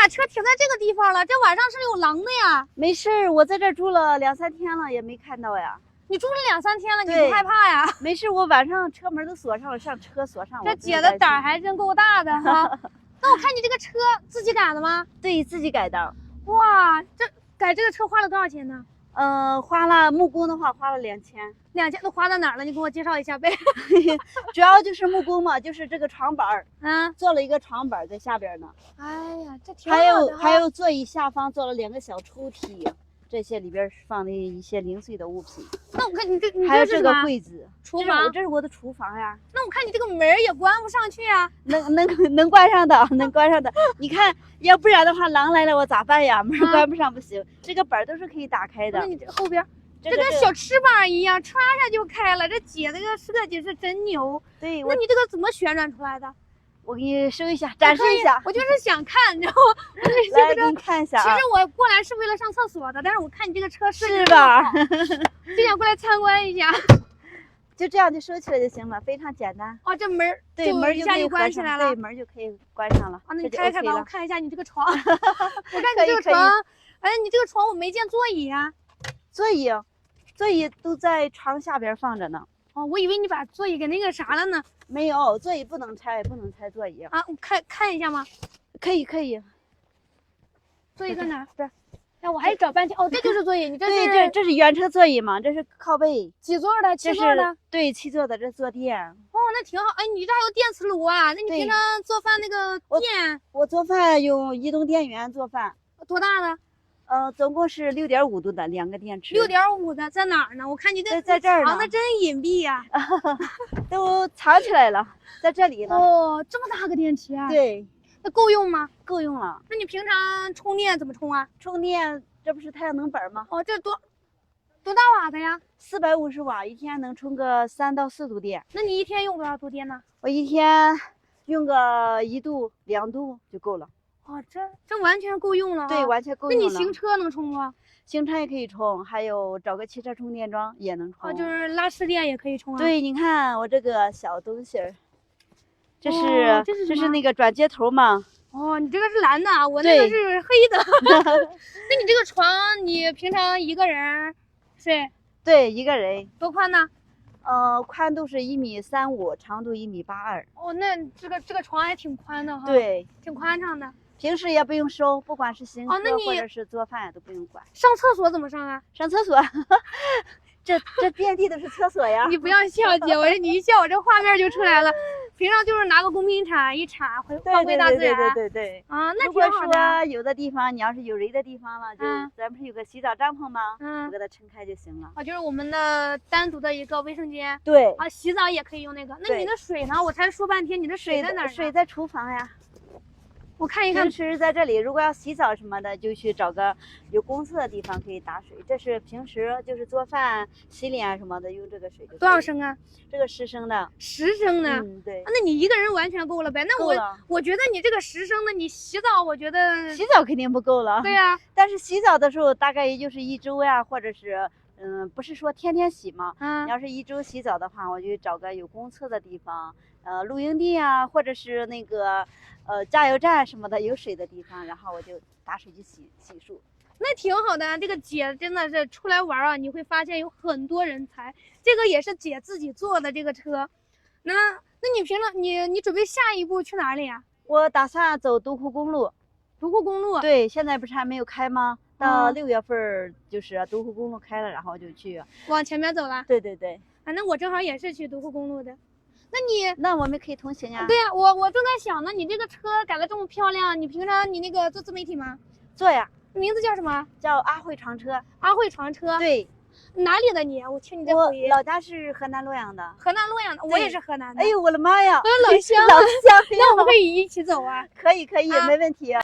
把车停在这个地方了，这晚上是有狼的呀。没事，我在这儿住了2、3天了，也没看到呀。你住了2、3天了，你对不害怕呀？没事，我晚上车门都锁上了，上车锁上。这姐的胆儿还真够大的哈。那我看你这个车自己改的吗？对，自己改的。哇，这改这个车花了多少钱呢？花了木工的话花了2000。2000都花到哪儿了？你给我介绍一下呗。主要就是木工嘛，就是这个床板儿，嗯，做了一个床板在下边呢。哎呀，这挺好的哈。还有座椅下方做了2个小抽屉，这些里边放的一些零碎的物品。那我看你这还有这个是什么柜子，厨房，这是我的厨房呀。那我看你这个门儿也关不上去啊。能关上的，能关上的。你看，要不然的话，狼来了我咋办呀？门关不上不行。这个板都是可以打开的。那你这后边。这跟小翅膀一样，歘一下就开了。这姐这个设计是真牛。对，那你这个怎么旋转出来的？我给你收一下，展示一下。我就是想看，你知道吗？来，给你看一下啊。其实我过来是为了上厕所的，但是我看你这个车是吧？就想过来参观一下。就这样就收起来就行了，非常简单。哦，这门儿对，门一下就关起来了。对，门就可以关上了。啊，那你开开吧，我看一下你这个床。我看你这个床，哎，你这个床我没见座椅啊。座椅都在床下边放着呢。哦，我以为你把座椅给那个啥了呢。没有，座椅不能拆，不能拆座椅啊。我看一下吗？可以。座椅在哪？这。哎，我还找半天。哦，这就是座椅。你这是？对，这是原车座椅嘛？这是靠背。几座的？7座的。对，7座的，这坐垫。哦，那挺好。哎，你这还有电磁炉啊？那你平常做饭那个电？我做饭用移动电源做饭。多大的？总共是6.5度的2个电池。6.5的在哪儿呢？我看你在这儿呢。藏的真隐蔽呀。都藏起来了，在这里呢。哦，这么大个电池啊？对。那够用吗？够用了。那你平常充电怎么充啊？充电这不是太阳能板吗？哦，这多大瓦的呀？450瓦，一天能充个3到4度电。那你一天用多少度电呢？我一天用个1度、2度就够了。哦，这完全够用了。对，完全够用了。那你行车能充吗？行车也可以充，还有找个汽车充电桩也能充。哦，就是拉市电也可以充啊。对，你看我这个小东西儿，这是那个转接头嘛。哦，你这个是蓝的，我那个是黑的。那你这个床，你平常一个人睡？对，一个人。多宽呢？宽度是1.35米，长度1.82米。哦，那这个床还挺宽的哈。对，挺宽敞的。平时也不用收，不管是行车或者是做饭都不用管。上厕所怎么上啊？上厕所，这遍地都是厕所呀！你不要笑姐，你一笑我这画面就出来了。平常就是拿个公瓶铲一铲，放归大自然。对。啊，那如果说有的地方你要是有人的地方了，就咱不是有个洗澡帐篷吗？就给它撑开就行了。啊，就是我们的单独的一个卫生间。对。啊，洗澡也可以用那个。那你的水呢？我才说半天，你的水在哪儿？水在厨房呀。我看一看。平时在这里，如果要洗澡什么的，就去找个有公厕的地方可以打水。这是平时就是做饭、洗脸什么的用这个水。多少升啊？这个10升的。10升的。嗯，对。那你一个人完全够了呗？那我觉得你这个10升的，你洗澡，我觉得洗澡肯定不够了。对呀。但是洗澡的时候大概也就是1周呀，或者是不是说天天洗嘛。你要是1周洗澡的话，我就找个有公厕的地方，露营地啊，或者是那个加油站什么的有水的地方，然后我就打水去洗漱。那挺好的，这个姐真的是出来玩啊，你会发现有很多人才。这个也是姐自己做的这个车。那你平常你准备下一步去哪里呀？我打算走独库公路。独库公路？对，现在不是还没有开吗？到6月份就是独库公路开了，然后就去往前面走了。对。啊，那我正好也是去独库公路的。那我们可以同行呀。对呀，我正在想呢，你这个车改得这么漂亮，你平常你那个做自媒体吗？做呀。名字叫什么？叫阿慧床车。阿慧床车。对。哪里的你？我听你这口音。我老家是河南洛阳的。河南洛阳的，我也是河南的。哎呦我的妈呀！老乡。老乡，那我们可以一起走啊。可以，没问题。